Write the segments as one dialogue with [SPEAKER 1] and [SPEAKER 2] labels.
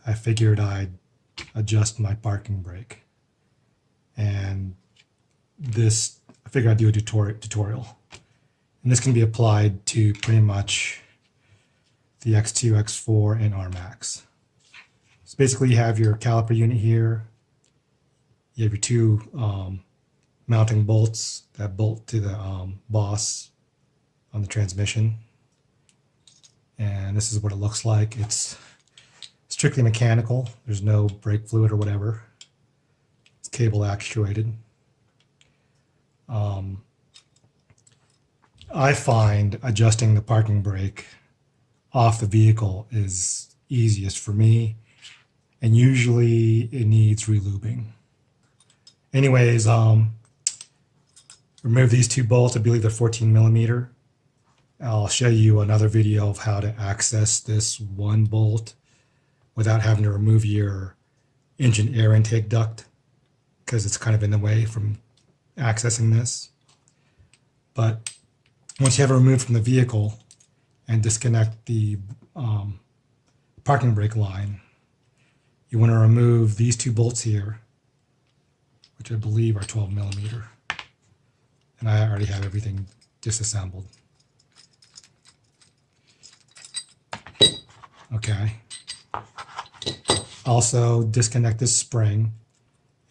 [SPEAKER 1] I figured I'd adjust my parking brake. And this, I figured I'd do a tutorial. And this can be applied to pretty much the X2, X4, and RMAX. So basically you have your caliper unit here. You have your two mounting bolts that bolt to the boss on the transmission. And this is what it looks like. It's strictly mechanical. There's no brake fluid or whatever. It's cable actuated. I find adjusting the parking brake off the vehicle is easiest for me, and usually it needs relubing. Anyways, remove these two bolts. I believe they're 14 millimeter. I'll show you another video of how to access this one bolt without having to remove your engine air intake duct, because it's kind of in the way from accessing this. But once you have it removed from the vehicle and disconnect the parking brake line, you want to remove these two bolts here, which I believe are 12 millimeter. And I already have everything disassembled. Okay. Also disconnect this spring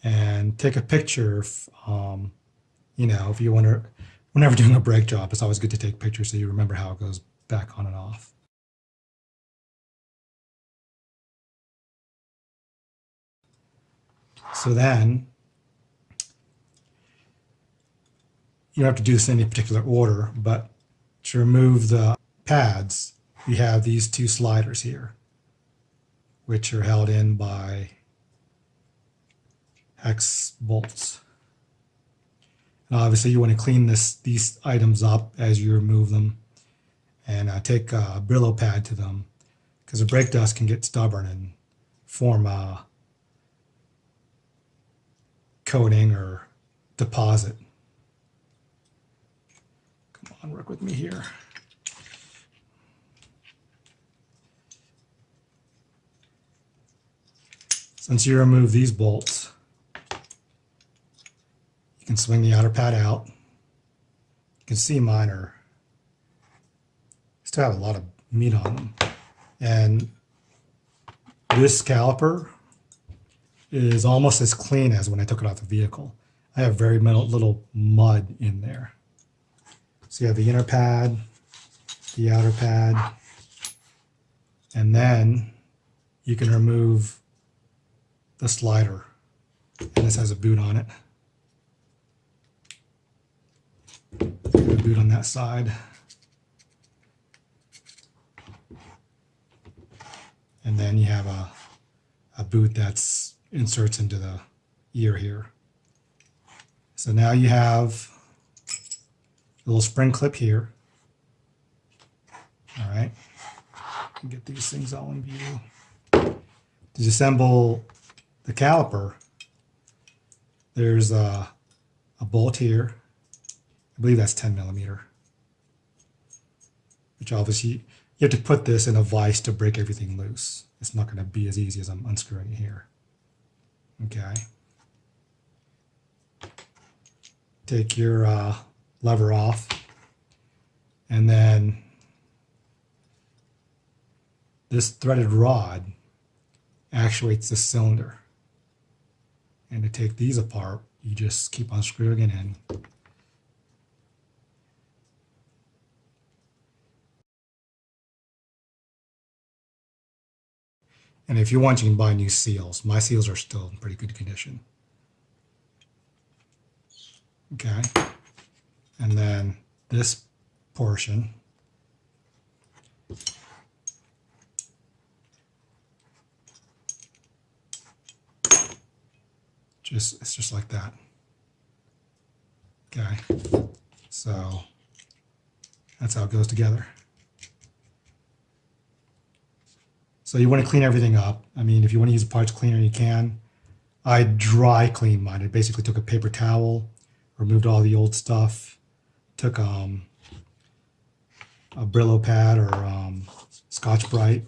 [SPEAKER 1] and take a picture. You know, if you want to, whenever doing a brake job, it's always good to take pictures so you remember how it goes back on and off. So then, you don't have to do this in any particular order, but to remove the pads, you have these two sliders here, which are held in by hex bolts. And obviously you want to clean these items up as you remove them, and take a Brillo pad to them, because the brake dust can get stubborn and form a coating or deposit. Come on, work with me here. Since you remove these bolts, you can swing the outer pad out. You can see mine are still have a lot of meat on them. And this caliper is almost as clean as when I took it off the vehicle. I have very little mud in there. So you have the inner pad, the outer pad, and then you can remove the slider. And this has a boot on it. The boot on that side. And then you have a boot that's inserts into the ear here. So now you have a little spring clip here. All right, get these things all in view. To disassemble the caliper, there's a bolt here. I believe that's 10 millimeter, which obviously you have to put this in a vise to break everything loose. It's not going to be as easy as I'm unscrewing it here. Okay. Take your lever off, and then this threaded rod actuates the cylinder. And to take these apart, you just keep on screwing it in. And if you want, you can buy new seals. My seals are still in pretty good condition. Okay. And then this portion it's just like that. Okay. So that's how it goes together. So you want to clean everything up. I mean, if you want to use a parts cleaner, you can. I dry cleaned mine. I basically took a paper towel, removed all the old stuff, took a Brillo pad or Scotch Brite,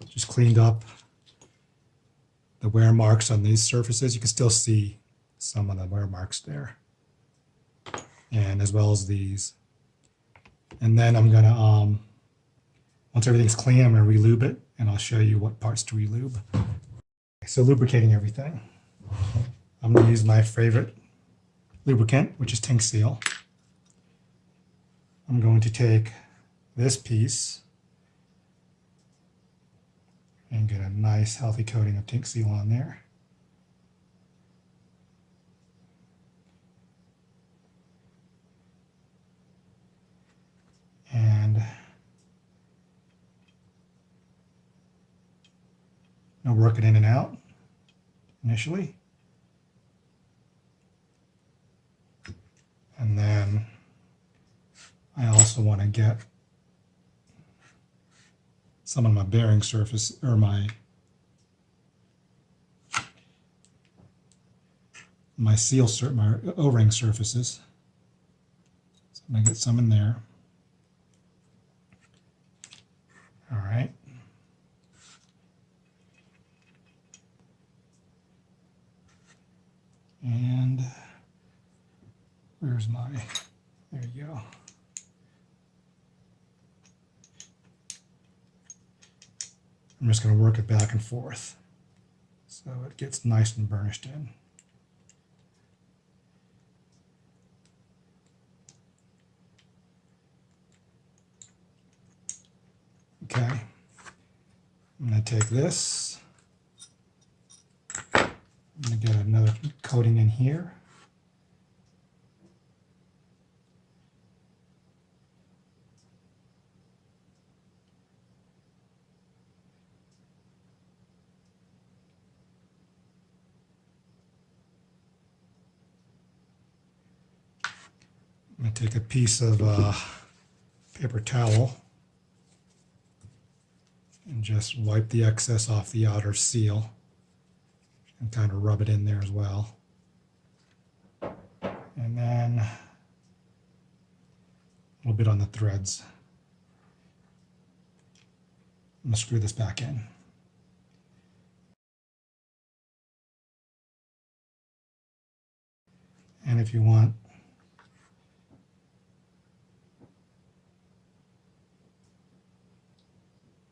[SPEAKER 1] just cleaned up the wear marks on these surfaces. You can still see some of the wear marks there, and as well as these. And then I'm gonna, once everything's clean, I'm gonna relube it, and I'll show you what parts to relube. So lubricating everything. I'm gonna use my favorite lubricant, which is Tink Seal. I'm going to take this piece and get a nice healthy coating of Tink Seal on there. And I'll work it in and out initially. And then I also want to get some of my bearing surface, or my seal, my O-ring surfaces. So I'm going to get some in there. All right. And where's my, there you go. I'm just going to work it back and forth so it gets nice and burnished in. Okay, I'm going to take this, I'm going to get another coating in here. I'm going to take a piece of paper towel and just wipe the excess off the outer seal and kind of rub it in there as well. And then a little bit on the threads. I'm going to screw this back in. And if you want,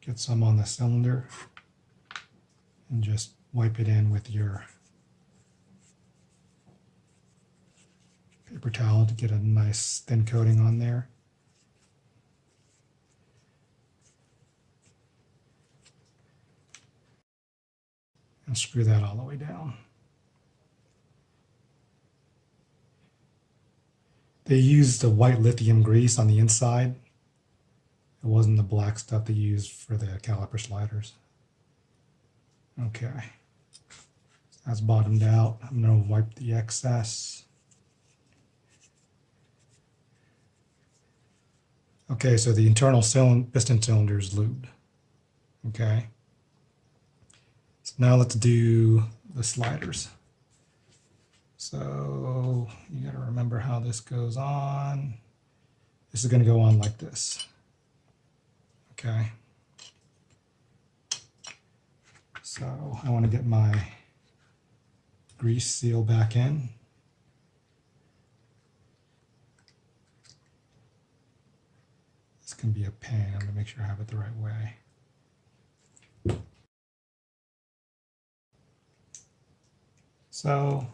[SPEAKER 1] get some on the cylinder and just wipe it in with your paper towel to get a nice thin coating on there. And screw that all the way down. They used the white lithium grease on the inside. It wasn't the black stuff they used for the caliper sliders. Okay, that's bottomed out. I'm going to wipe the excess. Okay, so the internal piston cylinder is lubed. Okay, so now let's do the sliders. So you got to remember how this goes on. This is going to go on like this. Okay, so I want to get my grease seal back in. This can be a pain. I'm going to make sure I have it the right way. So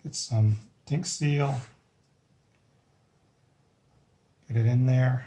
[SPEAKER 1] get some Tink Seal, get it in there.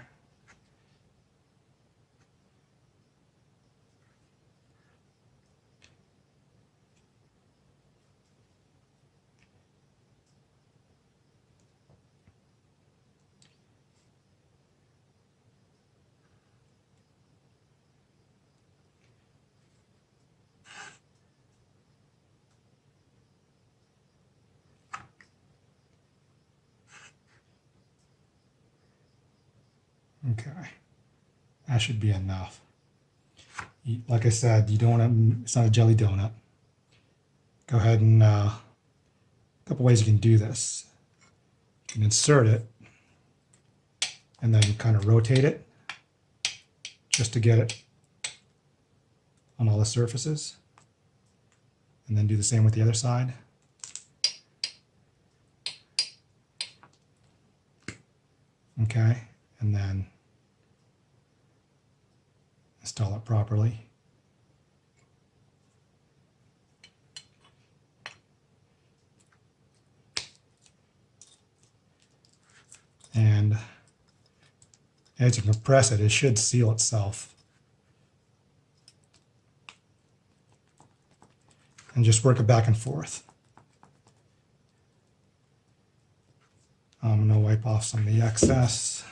[SPEAKER 1] Okay, that should be enough. Like I said, you don't want to, it's not a jelly donut. Go ahead and, a couple ways you can do this. You can insert it and then kind of rotate it just to get it on all the surfaces. And then do the same with the other side. Okay, and then install it properly. And as you compress it, it should seal itself. And just work it back and forth. I'm going to wipe off some of the excess.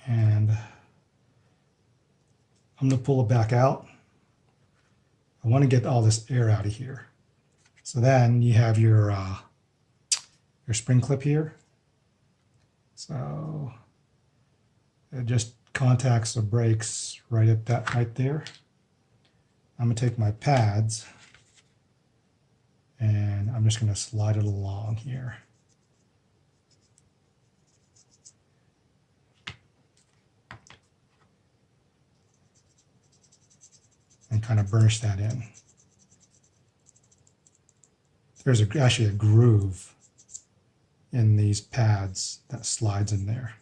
[SPEAKER 1] And I'm going to pull it back out. I want to get all this air out of here. So then you have your spring clip here. So it just contacts the brakes right at that right there. I'm going to take my pads and I'm just going to slide it along here. And kind of burnish that in. There's actually a groove in these pads that slides in there.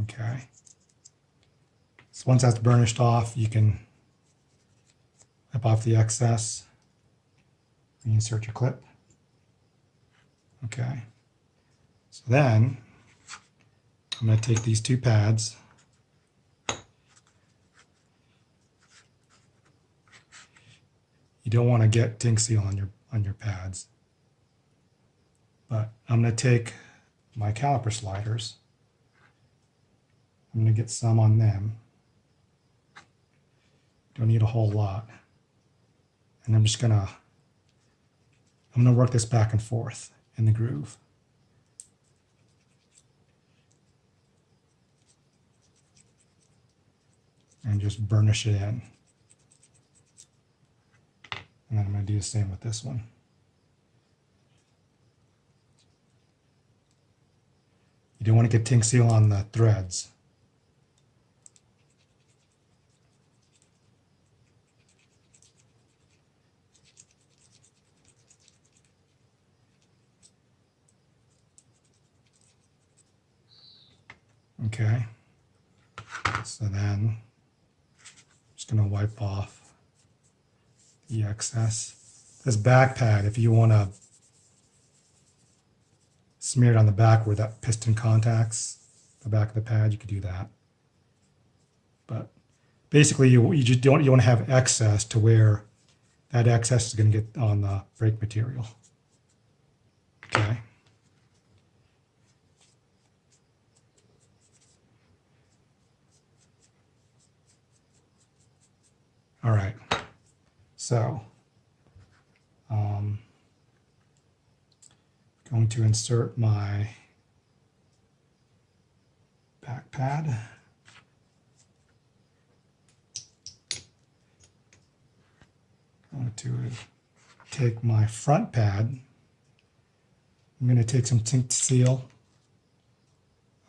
[SPEAKER 1] Okay. So once that's burnished off, you can wipe off the excess and insert your clip. Okay. So then I'm going to take these two pads you don't want to get tink seal on your pads, but I'm going to take my caliper sliders. I'm going to get some on them. Don't need a whole lot. And I'm going to work this back and forth in the groove. And just burnish it in. And then I'm going to do the same with this one. You don't want to get tink seal on the threads. Okay, so then I'm just going to wipe off the excess. This back pad, if you want to smear it on the back where that piston contacts the back of the pad, you could do that. But basically, you just don't, you want to have excess to where that excess is going to get on the brake material. Okay. All right, so going to insert my back pad. Going to take my front pad. I'm going to take some tink seal.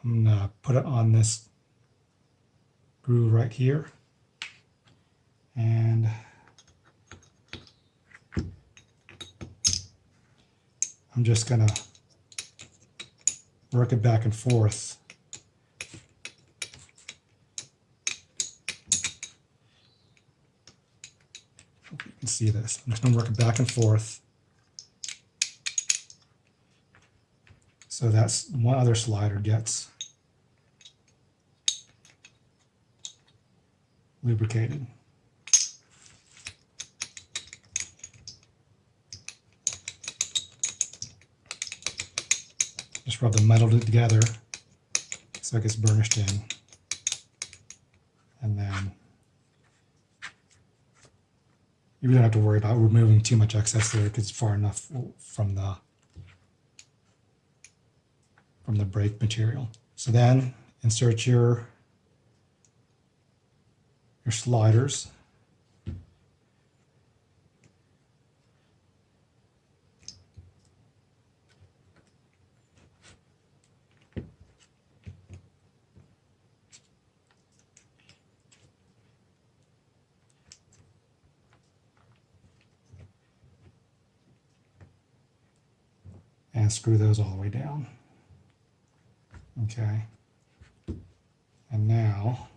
[SPEAKER 1] I'm going to put it on this groove right here. And I'm just going to work it back and forth. Hope you can see this. I'm just going to work it back and forth. So that's one other slider gets lubricated. Just rub the metal together so it gets burnished in. And then you really don't have to worry about removing too much excess there because it's far enough from the from the brake material. So then insert your sliders. And screw those all the way down. Okay. And now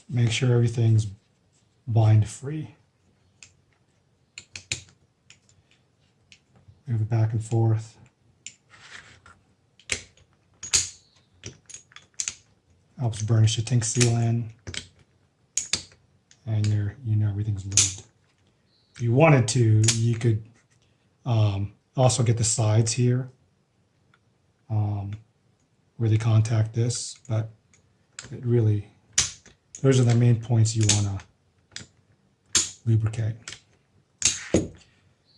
[SPEAKER 1] make sure everything's bind free. Move it back and forth. Helps burnish the tank seal in. And you know everything's lubed. If you wanted to, you could also get the sides here where they contact this, but it really, those are the main points you want to lubricate.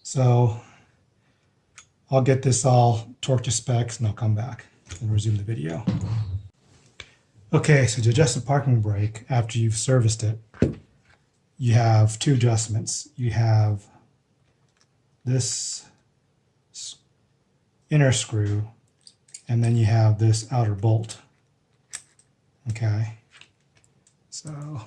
[SPEAKER 1] So I'll get this all torqued to specs and I'll come back and resume the video. Okay, so to adjust the parking brake after you've serviced it, you have two adjustments. You have this inner screw, and then you have this outer bolt. Okay, so,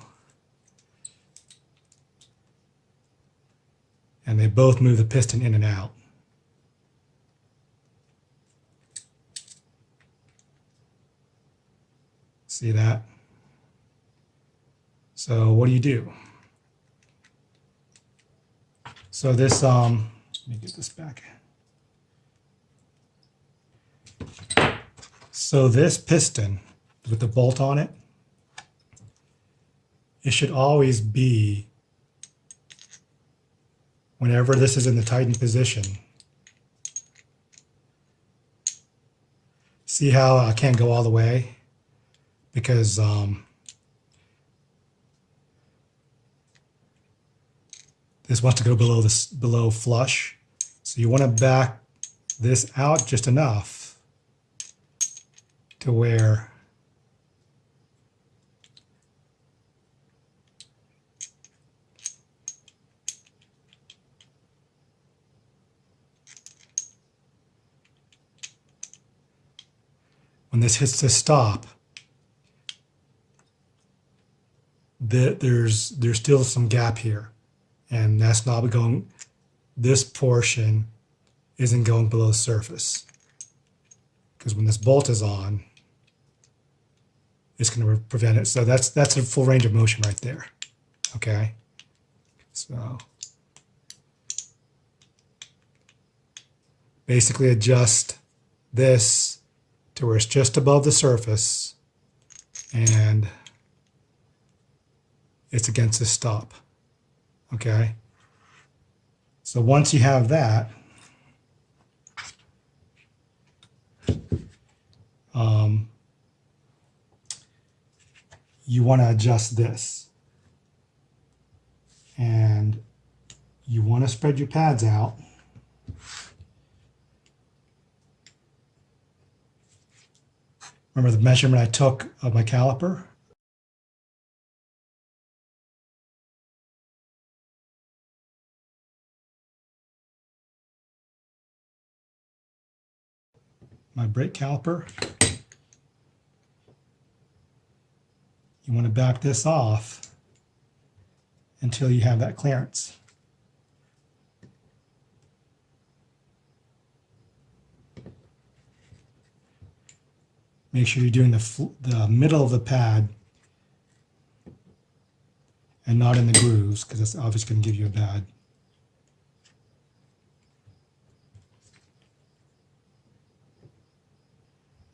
[SPEAKER 1] and they both move the piston in and out. See that? So what do? So this, let me get this back. So this piston with the bolt on it, it should always be, whenever this is in the tightened position. See how I can't go all the way? Because this wants to go below flush. So you want to back this out just enough to where when this hits the stop, there's still some gap here. And that's not going, this portion isn't going below the surface. Because when this bolt is on, it's going to prevent it. So that's a full range of motion right there. Okay? So basically adjust this to where it's just above the surface and it's against the stop. Okay, so once you have that, you want to adjust this. And you want to spread your pads out. Remember the measurement I took of my caliper? My brake caliper. You want to back this off until you have that clearance. Make sure you're doing the middle of the pad and not in the grooves, because that's obviously going to give you a bad.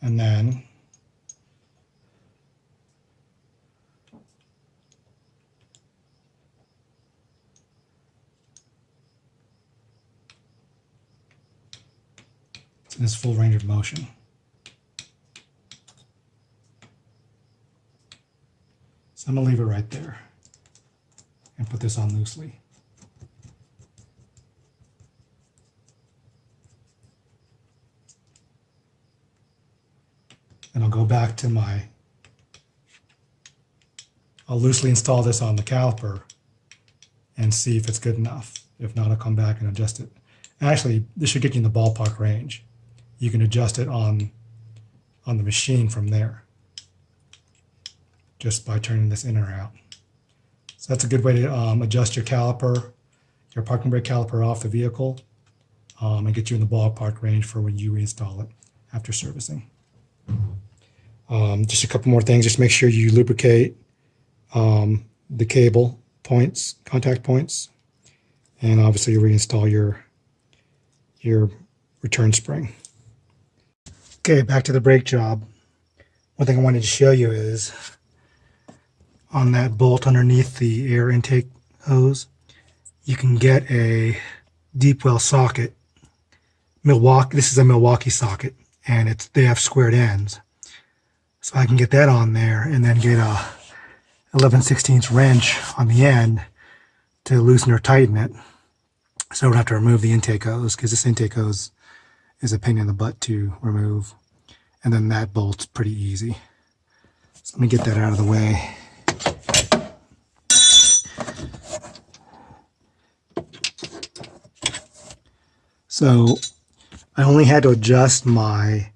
[SPEAKER 1] And then it's in its full range of motion. So I'm going to leave it right there and put this on loosely. And I'll go back to I'll loosely install this on the caliper and see if it's good enough. If not, I'll come back and adjust it. Actually, this should get you in the ballpark range. You can adjust it on the machine from there, just by turning this in or out. So that's a good way to adjust your caliper, your parking brake caliper off the vehicle, and get you in the ballpark range for when you reinstall it after servicing. Just a couple more things. Just make sure you lubricate the cable points, contact points, and obviously you reinstall your return spring. Okay, back to the brake job. One thing I wanted to show you is on that bolt underneath the air intake hose, you can get a deep well socket. This is a Milwaukee socket, and they have squared ends. So I can get that on there and then get a 11/16 wrench on the end to loosen or tighten it. So I don't have to remove the intake hose, because this intake hose is a pain in the butt to remove. And then that bolt's pretty easy. So let me get that out of the way. So I only had to adjust my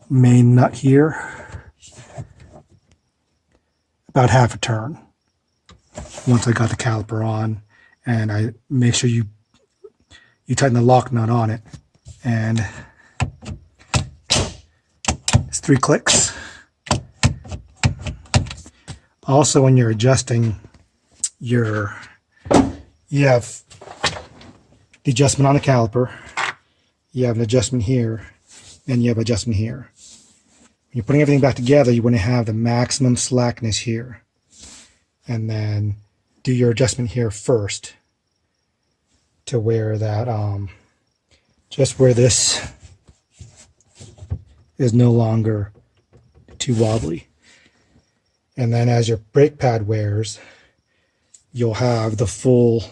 [SPEAKER 1] main nut here about half a turn once I got the caliper on, and I make sure you tighten the lock nut on it, and it's 3 clicks. Also, when you're adjusting you have the adjustment on the caliper, you have an adjustment here, and you have adjustment here. When you're putting everything back together, you want to have the maximum slackness here, and then do your adjustment here first to where that just where this is no longer too wobbly. And then as your brake pad wears, you'll have the full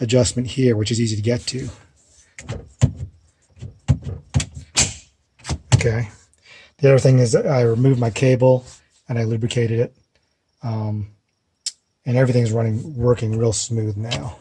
[SPEAKER 1] adjustment here, which is easy to get to. Okay. The other thing is that I removed my cable and I lubricated it, and everything's working real smooth now.